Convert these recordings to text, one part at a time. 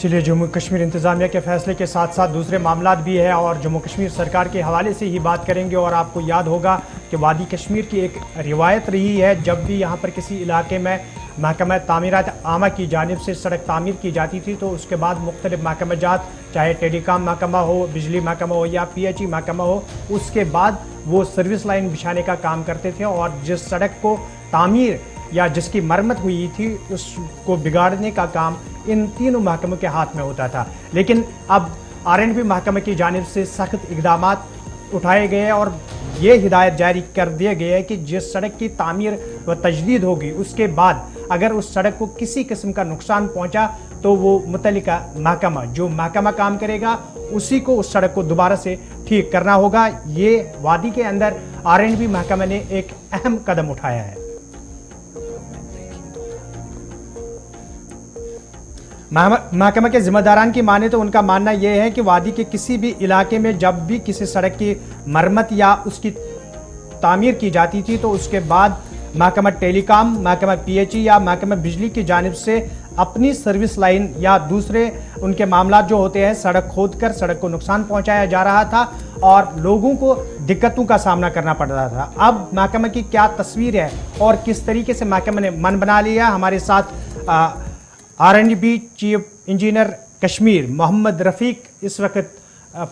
चलिए, जम्मू कश्मीर इंतजामिया के फैसले के साथ साथ दूसरे मामलात भी है और जम्मू कश्मीर सरकार के हवाले से ही बात करेंगे। और आपको याद होगा कि वादी कश्मीर की एक रिवायत रही है, जब भी यहाँ पर किसी इलाके में महकमा तामीरात आमा की जानिब से सड़क तामीर की जाती थी तो उसके बाद मुख्तलिफ महकमा जात, चाहे टेलीकॉम महकमा हो, बिजली महकमा हो या PHE महकमा हो, उसके बाद वो सर्विस लाइन बिछाने का काम करते थे और जिस सड़क को तामीर या जिसकी मरम्मत हुई थी उसको बिगाड़ने का काम इन तीनों महकमों के हाथ में होता था। लेकिन अब R&B महकमे की जानिब से सख्त इकदाम उठाए गए और ये हिदायत जारी कर दिए गए कि जिस सड़क की तामीर व तजदीद होगी उसके बाद अगर उस सड़क को किसी किस्म का नुकसान पहुंचा तो वो मुतल्लिका महकमा, जो महकमा काम करेगा, उसी को उस सड़क को दोबारा से ठीक करना होगा। ये वादी के अंदर R&B महकमे ने एक अहम कदम उठाया है। महकमा के जिम्मेदारान की माने तो उनका मानना यह है कि वादी के किसी भी इलाके में जब भी किसी सड़क की मरम्मत या उसकी तामीर की जाती थी तो उसके बाद महकमा टेलीकॉम, महकमा PHE या महकमा बिजली की जानिब से अपनी सर्विस लाइन या दूसरे उनके मामला जो होते हैं, सड़क खोदकर सड़क को नुकसान पहुंचाया जा रहा था और लोगों को दिक्कतों का सामना करना पड़ रहा था। अब महकमा की क्या तस्वीर है और किस तरीके से महकमा ने मन बना लिया, हमारे साथ R&B chief engineer Kashmir Mohammad Rafiq इस वक्त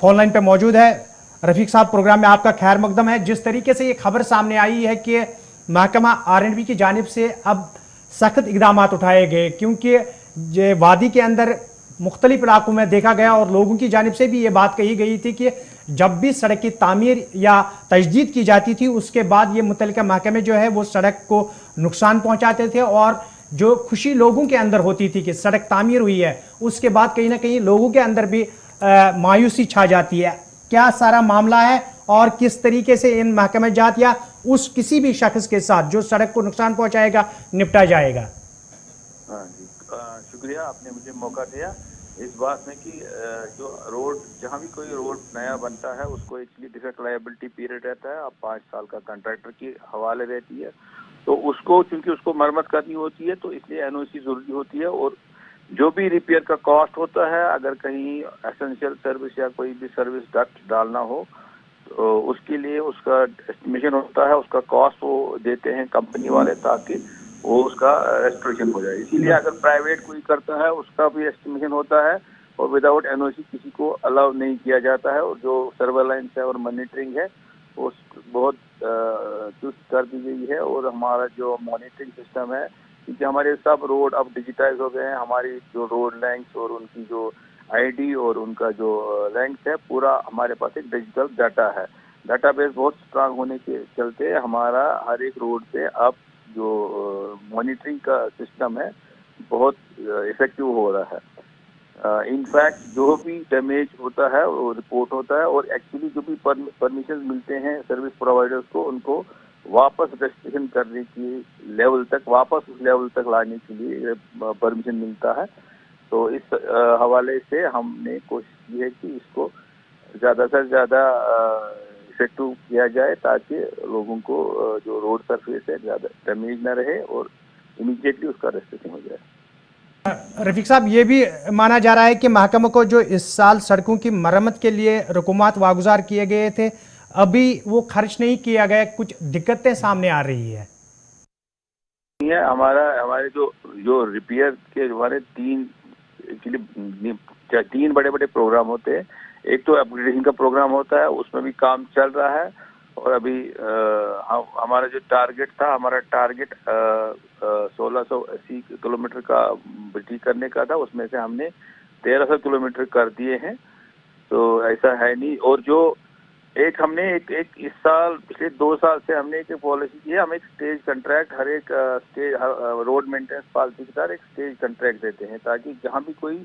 फोन लाइन पे मौजूद है। रफीक साहब, प्रोग्राम में आपका खैर मकदम है। जिस तरीके से ये खबर सामने आई है कि महकमा R&B की जानिब से अब सख्त इकदाम उठाए गए, क्योंकि वादी के अंदर मुख्तलिफ इलाकों में देखा गया और लोगों की जानिब से भी ये बात कही गई थी कि जब भी सड़क की तामीर या तजदीद की जाती थी उसके बाद ये मुतल्लिका महकमे जो है वो सड़क को नुकसान पहुंचाते थे और जो खुशी लोगों के अंदर होती थी कि सड़क तामीर हुई है, उसके बाद कहीं ना कहीं लोगों के अंदर भी मायूसी छा जाती है। क्या सारा मामला है और किस तरीके से इन महकमे जात या उस किसी भी शख्स के साथ जो सड़क को नुकसान पहुंचाएगा निपटा जाएगा? हाँ जी, शुक्रिया, आपने मुझे मौका दिया इस बात में कि जो रोड, जहाँ भी कोई रोड नया बनता है उसको एक्चुअली डिफेक्ट लायबिलिटी पीरियड रहता है। अब 5 साल का कंट्रैक्टर की हवाले रहती है, तो उसको चूंकि उसको मरम्मत करनी होती है तो इसलिए NOC जरूरी होती है। और जो भी रिपेयर का कॉस्ट होता है, अगर कहीं एसेंशियल सर्विस या कोई भी सर्विस डक्ट डालना हो तो उसके लिए उसका एस्टिमेशन होता है, उसका कॉस्ट वो देते हैं कंपनी वाले ताकि वो उसका रेस्टोरेशन हो जाए। इसीलिए अगर प्राइवेट कोई करता है उसका भी एस्टिमेशन होता है और विदाउट NOC किसी को अलाउ नहीं किया जाता है। और जो सर्वेलेंस है और मॉनिटरिंग है वो बहुत चुस्त कर दी गई है। और हमारा जो मॉनिटरिंग सिस्टम है, क्योंकि हमारे सब रोड अब डिजिटाइज हो गए हैं, हमारी जो रोड लेंथ और उनकी जो ID और उनका जो लेंथ है, पूरा हमारे पास एक डिजिटल डाटा है। डाटाबेस बहुत स्ट्रांग होने के चलते हमारा हर एक रोड पे अब जो मॉनिटरिंग का सिस्टम है बहुत इफेक्टिव हो रहा है। इनफैक्ट जो भी डैमेज होता है वो रिपोर्ट होता है और एक्चुअली जो भी परमिशन मिलते हैं सर्विस प्रोवाइडर्स को, उनको वापस रेस्ट्रिक्शन करने की लेवल तक, वापस उस लेवल तक लाने के लिए परमिशन मिलता है। तो इस हवाले से हमने कोशिश की है कि इसको ज़्यादा से ज़्यादा इफेक्टिव किया जाए ताकि लोगों को जो रोड सरफेस है ज़्यादा डैमेज न रहे और इमीडिएटली उसका रेस्ट्रिक्शन हो जाए। रफीक साहब, ये भी माना जा रहा है कि महकमे को जो इस साल सड़कों की मरम्मत के लिए रकूमात वागुजार किए गए थे, अभी वो खर्च नहीं किया गया, कुछ दिक्कतें सामने आ रही है। हमारे जो रिपेयर के हमारे तीन बड़े बड़े प्रोग्राम होते हैं। एक तो अपग्रेडेशन का प्रोग्राम होता है, उसमें भी काम चल रहा है। और अभी हमारा जो टारगेट था, हमारा टारगेट 1680 किलोमीटर का वृद्धि करने का था, उसमें से हमने 1300 किलोमीटर कर दिए हैं। तो ऐसा है नहीं। और जो हमने एक इस साल, पिछले 2 साल से हमने एक पॉलिसी की है, हम एक स्टेज कंट्रैक्ट हर एक स्टेज रोड मेंटेनेंस पॉलिसी के साथ एक स्टेज कंट्रैक्ट देते हैं ताकि जहाँ भी कोई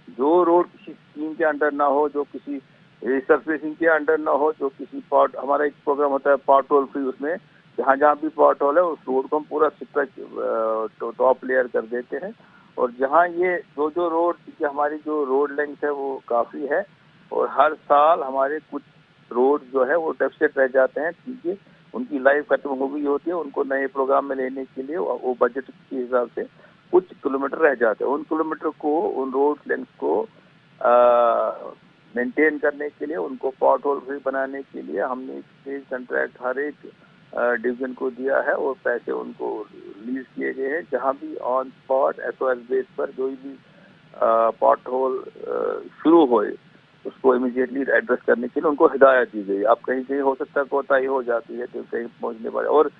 जो रोड किसी स्कीम के अंडर ना हो, जो किसी रिसर्फेसिंग के अंडर ना हो, जो किसी पॉट, हमारा एक प्रोग्राम होता है पॉट होल फ्री, उसमें जहाँ जहाँ भी पॉट होल है उस रोड को हम पूरा टॉप लेयर कर देते हैं। और जहाँ ये जो रोड, हमारी जो रोड लेंथ है वो काफ़ी है और हर साल हमारे कुछ रोड जो है वो डेफिसिट रह जाते हैं, ठीक है, उनकी लाइफ खत्म हो गई होती है, उनको नए प्रोग्राम में लेने के लिए वो बजट के हिसाब से कुछ किलोमीटर रह जाते हैं। उन किलोमीटर को, उन रोड लेंथ को मेंटेन करने के लिए, उनको पॉट होल फ्री बनाने के लिए हमने स्टेज कॉन्ट्रैक्ट हर एक डिवीजन को दिया है और पैसे उनको रिलीज किए गए हैं। जहां भी ऑन स्पॉट SOS बेस पर जो भी पॉट होल शुरू होए उसको इमीडिएटली एड्रेस करने के लिए उनको हिदायत दी गई। अब कहीं कहीं हो सकता है कोताही हो जाती है तो कहीं पहुंचने पर, और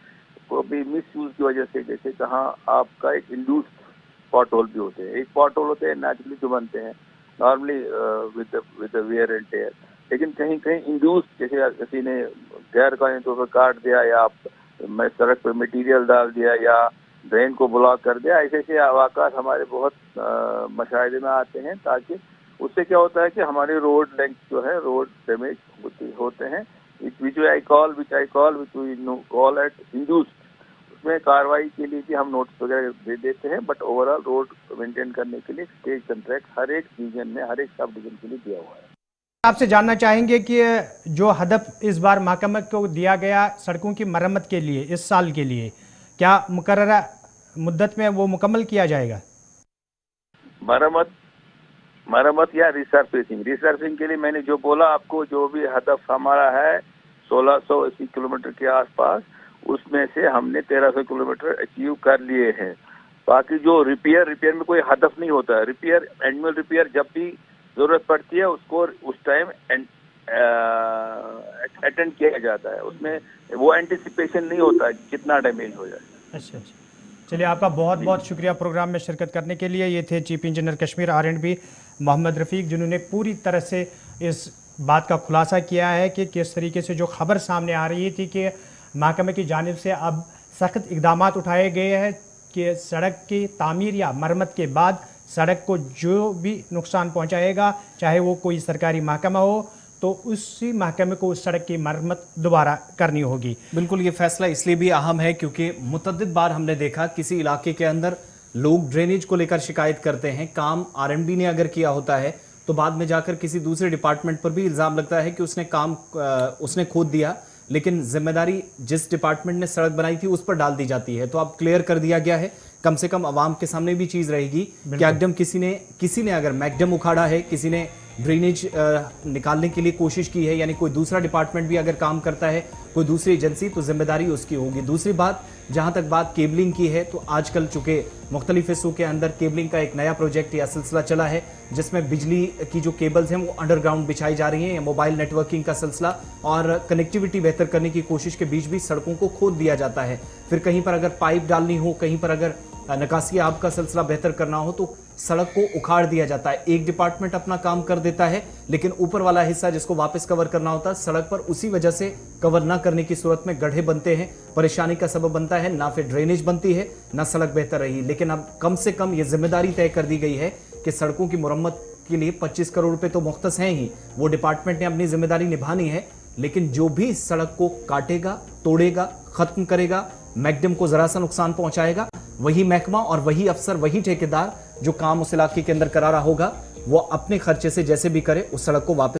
भी मिस यूज की वजह से, जैसे कहाँ आपका एक इंड्यूस्ड पॉट होल भी होते हैं। एक पॉट होल होते हैं नेचुरली जो बनते हैं normally with wear and tear, लेकिन कहीं कहीं इंड्यूस्ड, जैसे किसी ने गैर कानूनी तौर पर काट दिया या सड़क पर मटेरियल डाल दिया या ड्रेन को ब्लॉक कर दिया, ऐसे ऐसे वाक़ात हमारे बहुत मशाहिदे में आते हैं। ताकि उससे क्या होता है कि हमारे रोड लेंथ जो है, रोड डैमेज होते हैं, विच आई कॉल एट इंड्यूस्ड। उसमें कार्रवाई के लिए भी हम नोटिस वगैरह दे देते हैं, बट ओवरऑल रोड मेंटेन करने के लिए स्टेज कॉन्ट्रैक्ट हर एक डिवीजन में, हर एक सब डिवीजन के लिए दिया हुआ है। आपसे जानना चाहेंगे कि जो हदफ इस बार महकमे को दिया गया सड़कों की मरम्मत के लिए इस साल के लिए, क्या मुकर्ररा मुद्दत में वो मुकम्मल किया जाएगा? मरम्मत या रिसर्फिंग के लिए मैंने जो बोला आपको, जो भी हदफ हमारा है 1680 किलोमीटर के आसपास, उसमें से हमने 1300 किलोमीटर अचीव कर लिए हैं। बाकी जो रिपेयर में कोई हदफ नहीं होता है। रिपेयर, एनुअल रिपेयर जब भी जरूरत पड़ती है उसको उस टाइम अटेंड किया जाता है। उसमें वो एंटिसिपेशन नहीं होता कितना डैमेज हो जाए। अच्छा, चलिए, आपका बहुत बहुत शुक्रिया प्रोग्राम में शिरकत करने के लिए। ये थे chief engineer Kashmir R&B Mohammad Rafiq, जिन्होंने पूरी तरह से इस बात का खुलासा किया है कि किस तरीके से जो खबर सामने आ रही थी कि महकमे की जानिब से अब सख्त इक़दाम उठाए गए हैं कि सड़क की तामीर या मरम्मत के बाद सड़क को जो भी नुकसान पहुंचाएगा, चाहे वो कोई सरकारी महकमा हो, तो उसी महकमे को उस सड़क की मरम्मत दोबारा करनी होगी। बिल्कुल, ये फैसला इसलिए भी अहम है क्योंकि मुतअद्दिद बार हमने देखा किसी इलाके के अंदर लोग ड्रेनेज को लेकर शिकायत करते हैं। काम R&B ने अगर किया होता है तो बाद में जाकर किसी दूसरे डिपार्टमेंट पर भी इल्ज़ाम लगता है कि उसने खोद दिया, लेकिन जिम्मेदारी जिस डिपार्टमेंट ने सड़क बनाई थी उस पर डाल दी जाती है। तो अब क्लियर कर दिया गया है, कम से कम अवाम के सामने भी चीज़ रहेगी कि एकदम किसी ने अगर मैकडम उखाड़ा है, किसी ने ड्रेनेज निकालने के लिए कोशिश की है, यानी कोई दूसरा डिपार्टमेंट भी अगर काम करता है, कोई दूसरी एजेंसी, तो जिम्मेदारी उसकी होगी। दूसरी बात, जहां तक बात केबलिंग की है, तो आजकल चूंकि मुख्तलिफ हिस्सों के अंदर केबलिंग का एक नया प्रोजेक्ट या सिलसिला चला है जिसमें बिजली की जो केबल्स हैं वो अंडरग्राउंड बिछाई जा रही हैं, या मोबाइल नेटवर्किंग का सिलसिला और कनेक्टिविटी बेहतर करने की कोशिश के बीच भी सड़कों को खोद दिया जाता है। फिर कहीं पर अगर पाइप डालनी हो, कहीं पर अगर निकासी आब का सिलसिला बेहतर करना हो, तो सड़क को उखाड़ दिया जाता है। एक डिपार्टमेंट अपना काम कर देता है, लेकिन ऊपर वाला हिस्सा जिसको वापस कवर करना होता है, सड़क पर उसी वजह से कवर ना करने की सूरत में गड्ढे बनते हैं, परेशानी का सबब बनता है, ना फिर ड्रेनेज बनती है, ना सड़क बेहतर रही। लेकिन अब कम से कम ये जिम्मेदारी तय कर दी गई है कि सड़कों की मुरम्मत के लिए 25 करोड़ रुपए तो मुख्तस हैं ही, वो डिपार्टमेंट ने अपनी जिम्मेदारी निभानी है। लेकिन जो भी सड़क को काटेगा, तोड़ेगा, खत्म करेगा, मैकडम को जरा सा नुकसान पहुंचाएगा, वही महकमा और वही अफसर, वही ठेकेदार जो काम उस इलाके के अंदर करा रहा होगा, वो अपने खर्चे से जैसे भी करे उस सड़क को वापस